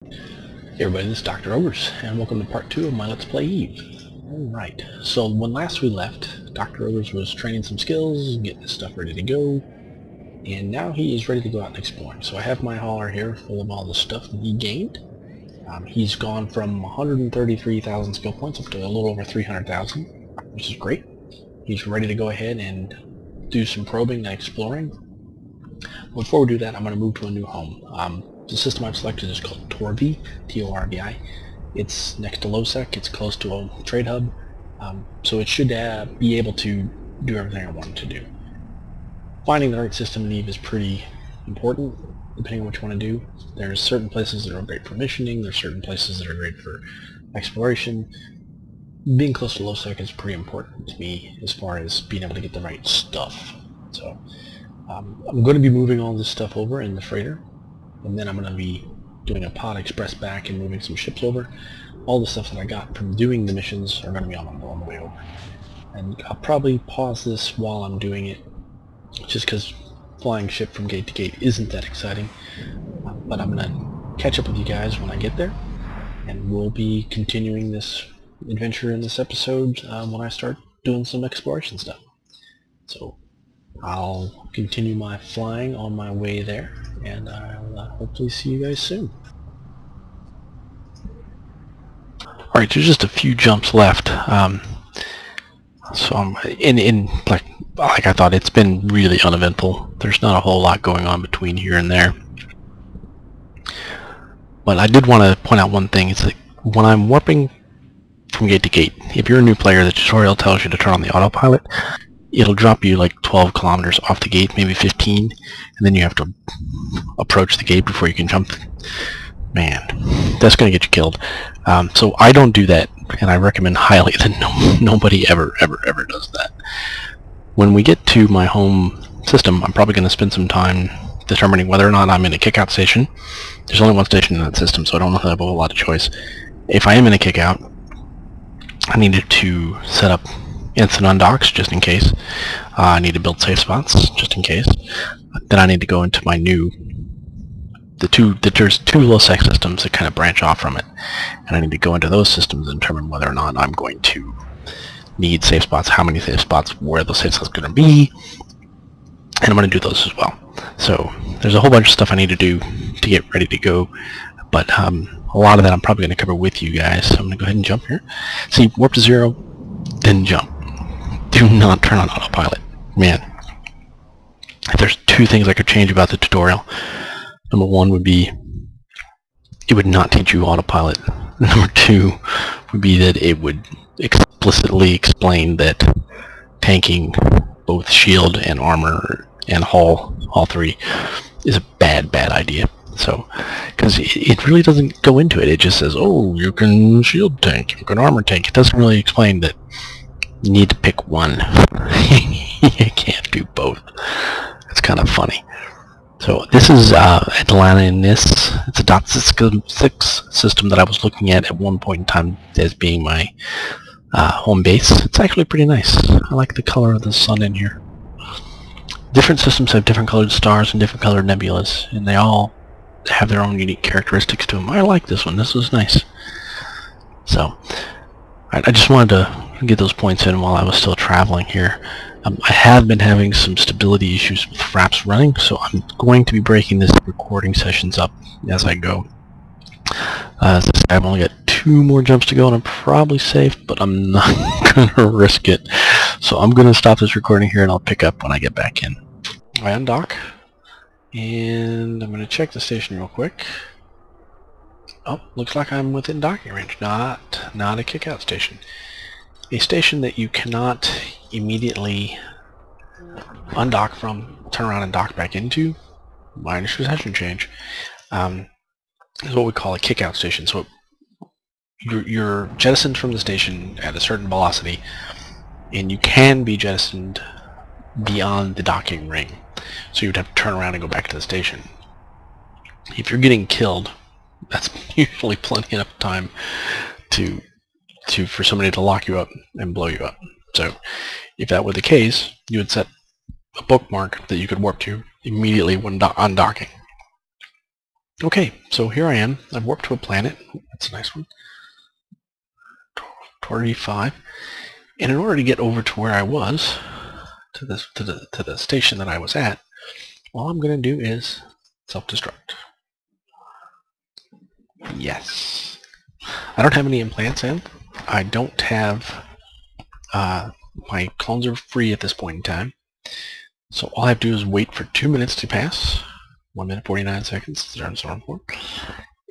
Hey everybody, this is Dr. Ogres, and welcome to part 2 of my Let's Play Eve. Alright, so when last we left, Dr. Ogres was training some skills, getting his stuff ready to go, and now he is ready to go out and explore. So I have my hauler here full of all the stuff that he gained. He's gone from 133,000 skill points up to a little over 300,000, which is great. He's ready to go ahead and do some probing and exploring. Before we do that, I'm going to move to a new home. The system I've selected is called Torbi, T-O-R-B-I. It's next to Losec. It's close to a trade hub, so it should be able to do everything I want it to do. Finding the right system in Eve is pretty important, depending on what you want to do. There's certain places that are great for missioning. There's certain places that are great for exploration. Being close to Losec is pretty important to me as far as being able to get the right stuff. So I'm going to be moving all this stuff over in the freighter, and then I'm going to be doing a pod express back and moving some ships over. All the stuff that I got from doing the missions are going to be on the way over. And I'll probably pause this while I'm doing it, just because flying ship from gate to gate isn't that exciting. But I'm going to catch up with you guys when I get there, and we'll be continuing this adventure in this episode when I start doing some exploration stuff. So I'll continue my flying on my way there, and I'll hopefully see you guys soon. Alright, there's just a few jumps left. So I'm like I thought, it's been really uneventful. There's not a whole lot going on between here and there. But I did want to point out one thing. It's like when I'm warping from gate to gate, if you're a new player, the tutorial tells you to turn on the autopilot. It'll drop you like 12 kilometers off the gate, maybe 15, and then you have to approach the gate before you can jump. Man, that's going to get you killed. So I don't do that, and I recommend highly that nobody ever does that. When we get to my home system, I'm probably going to spend some time determining whether or not I'm in a kickout station. There's only one station in that system, so I don't know if I have a whole lot of choice. If I am in a kickout, I needed to set up instant undocks just in case. I need to build safe spots just in case. Then I need to go into my new there's two Losec systems that kind of branch off from it, and I need to go into those systems and determine whether or not I'm going to need safe spots, how many safe spots, where those safe spots are going to be, and I'm going to do those as well. So there's a whole bunch of stuff I need to do to get ready to go, but a lot of that I'm probably going to cover with you guys. So I'm going to go ahead and jump here. See, warp to 0, then jump. Do not turn on autopilot. Man, if there's two things I could change about the tutorial, number one would be it would not teach you autopilot. Number two would be that it would explicitly explain that tanking both shield and armor and hull, all three, is a bad idea. So, because it really doesn't go into it. It just says, oh, you can shield tank, you can armor tank. It doesn't really explain that you need to pick one. You can't do both. It's kind of funny. So this is Atlanta in this. It's a .6 system that I was looking at one point in time as being my home base. It's actually pretty nice. I like the color of the sun in here. Different systems have different colored stars and different colored nebulas, and they all have their own unique characteristics to them. I like this one. This was nice. So I just wanted to get those points in while I was still traveling here. I have been having some stability issues with Fraps running, so I'm going to be breaking this recording sessions up as I go. I've only got 2 more jumps to go, and I'm probably safe, but I'm not going to risk it. So I'm going to stop this recording here, and I'll pick up when I get back in. I undock, and I'm going to check the station real quick. Oh, looks like I'm within docking range. Not a kickout station. A station that you cannot immediately undock from, turn around and dock back into, minus your session change, is what we call a kickout station. So you're jettisoned from the station at a certain velocity, and you can be jettisoned beyond the docking ring. So you'd have to turn around and go back to the station. If you're getting killed, that's usually plenty enough time for somebody to lock you up and blow you up. So if that were the case, you would set a bookmark that you could warp to immediately when undocking. Okay, so here I am. I've warped to a planet. That's a nice one. 45. And in order to get over to where I was, to the station that I was at, all I'm going to do is self-destruct. Yes. I don't have any implants in. I don't have... my clones are free at this point in time. So all I have to do is wait for 2 minutes to pass. 1 minute 49 seconds.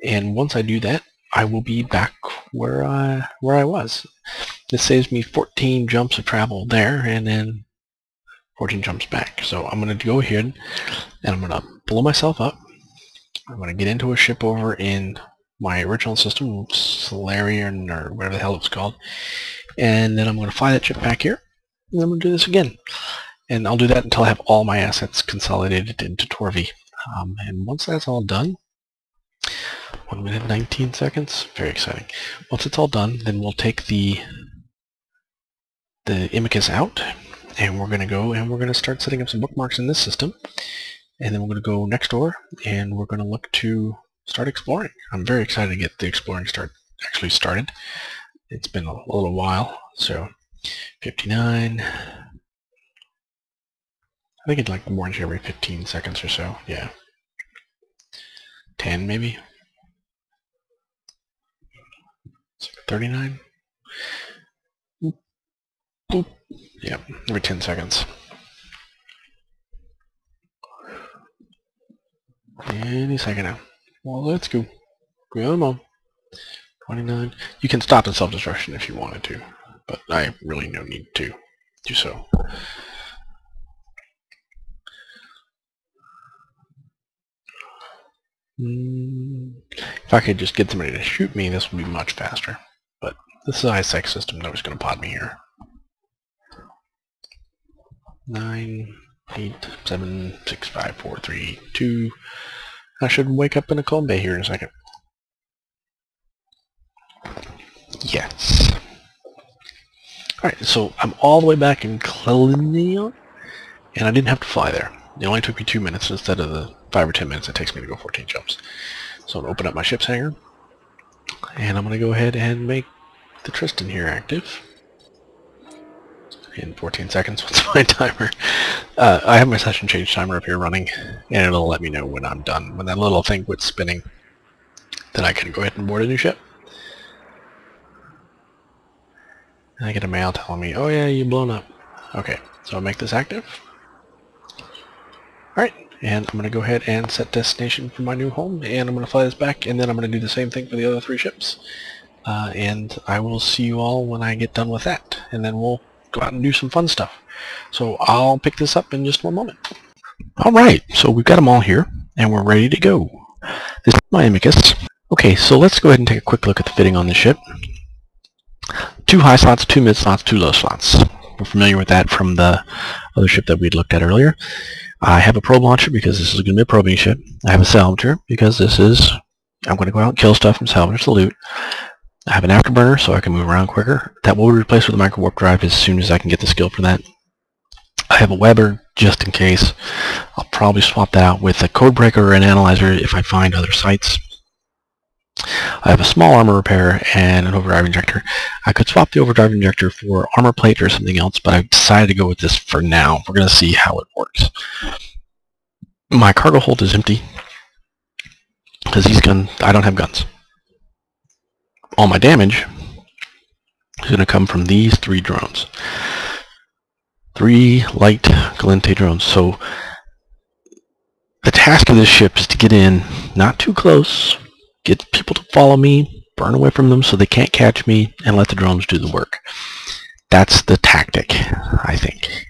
And once I do that, I will be back where I was. This saves me 14 jumps of travel there, and then 14 jumps back. So I'm going to go ahead and I'm going to blow myself up. I'm going to get into a ship over in my original system, Solarian or whatever the hell it was called, and then I'm going to fly that ship back here, and I'm going to do this again. And I'll do that until I have all my assets consolidated into Torvi. And once that's all done, 1 minute 19 seconds, very exciting. Once it's all done, then we'll take the Imicus out, and we're going to go and we're going to start setting up some bookmarks in this system. And then we're going to go next door, and we're going to look to start exploring. I'm very excited to get the exploring actually started. It's been a little while, so 59. I think it like warns you every 15 seconds or so. Yeah. 10 maybe. 39. Boop. Boop. Yeah, every 10 seconds. Any second now. Well, let's go. Come on. 29. You can stop the self-destruction if you wanted to, but I really no need to do so. If I could just get somebody to shoot me, this would be much faster. But this is an ISEC system. Nobody's going to pod me here. 9, 8, 7, 6, 5, 4, 3, 2. I should wake up in a calm bay here in a second. Yes. Alright, so I'm all the way back in Clelion, and I didn't have to fly there. It only took me 2 minutes instead of the 5 or 10 minutes it takes me to go 14 jumps. So I'm going to open up my ship's hangar, and I'm going to go ahead and make the Tristan here active. In 14 seconds, what's my timer? I have my session change timer up here running, and it'll let me know when I'm done. When that little thing quits spinning, then I can go ahead and board a new ship. And I get a mail telling me, oh yeah, you've blown up. Okay, so I'll make this active. Alright, and I'm going to go ahead and set destination for my new home, and I'm going to fly this back, and then I'm going to do the same thing for the other 3 ships. And I will see you all when I get done with that, and then we'll go out and do some fun stuff. So I'll pick this up in just 1 moment. Alright, so we've got them all here, and we're ready to go. This is my Amicus. Okay, so let's go ahead and take a quick look at the fitting on the ship. 2 high slots, 2 mid slots, 2 low slots. We're familiar with that from the other ship that we'd looked at earlier. I have a probe launcher because this is going to be a probing ship. I have a salvager because this is, I'm going to go out and kill stuff and salvage the loot. I have an afterburner so I can move around quicker. That will be replaced with a micro warp drive as soon as I can get the skill for that. I have a Weber just in case. I'll probably swap that out with a code breaker or an analyzer if I find other sites. I have a small armor repair and an overdrive injector. I could swap the overdrive injector for armor plate or something else, but I've decided to go with this for now. We're going to see how it works. My cargo hold is empty because I don't have guns. All my damage is going to come from these 3 drones. 3 light Galente drones. So the task of this ship is to get in, not too close, get people to follow me, burn away from them so they can't catch me, and let the drones do the work. That's the tactic, I think.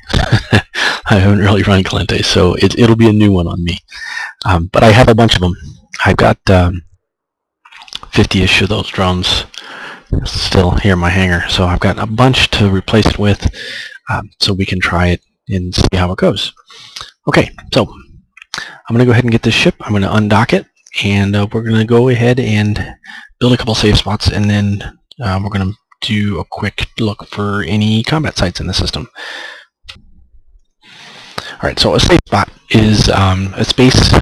I haven't really run Galente, so it'll be a new one on me. But I have a bunch of them. I've got 50-ish of those drones still here in my hangar, so I've got a bunch to replace it with, so we can try it and see how it goes. Okay, so I'm going to go ahead and get this ship. I'm going to undock it, and we're going to go ahead and build a couple save spots, and then we're going to do a quick look for any combat sites in the system. Alright, so a save spot is a space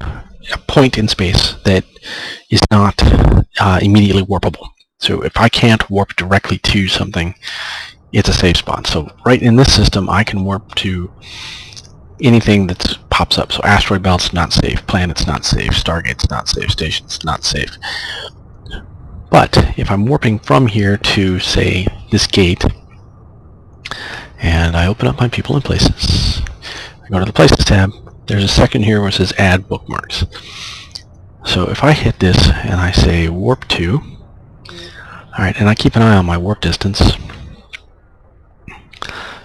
a point in space that is not immediately warpable. So if I can't warp directly to something, it's a safe spot. So right in this system, I can warp to anything that pops up. So asteroid belts, not safe. Planets, not safe. Stargates, not safe. Stations, not safe. But if I'm warping from here to, say, this gate, and I open up my people and places, I go to the Places tab, there's a second here where it says Add Bookmarks. So if I hit this and I say warp to, alright, and I keep an eye on my warp distance,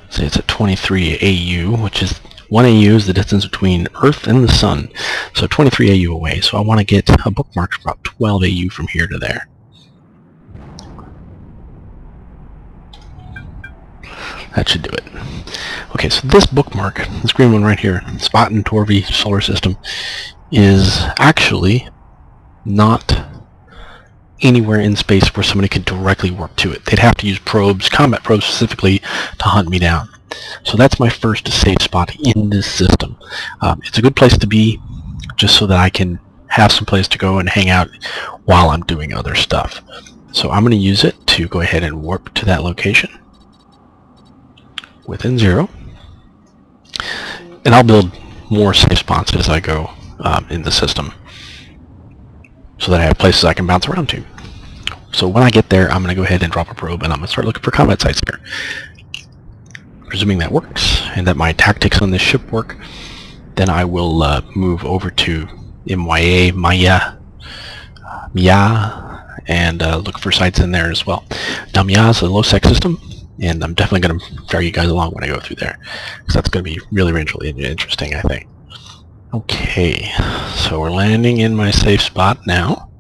say it's at 23 AU, which is 1 AU is the distance between Earth and the Sun, so 23 AU away. So I want to get a bookmark for about 12 AU from here to there. That should do it. Okay, so this bookmark, this green one right here, Spot in Torvi Solar System, is actually not anywhere in space where somebody could directly warp to it. They'd have to use probes, combat probes specifically, to hunt me down. So that's my first safe spot in this system. It's a good place to be, just so that I can have some place to go and hang out while I'm doing other stuff. So I'm going to use it to go ahead and warp to that location within 0. And I'll build more safe spots as I go in the system, so that I have places I can bounce around to. So when I get there, I'm going to go ahead and drop a probe, and I'm going to start looking for combat sites here. Presuming that works, and that my tactics on this ship work, then I will move over to Maya, and look for sites in there as well. Now Maya is a low-sec system, and I'm definitely going to drag you guys along when I go through there, because that's going to be really interesting, I think. Okay, so we're landing in my safe spot now.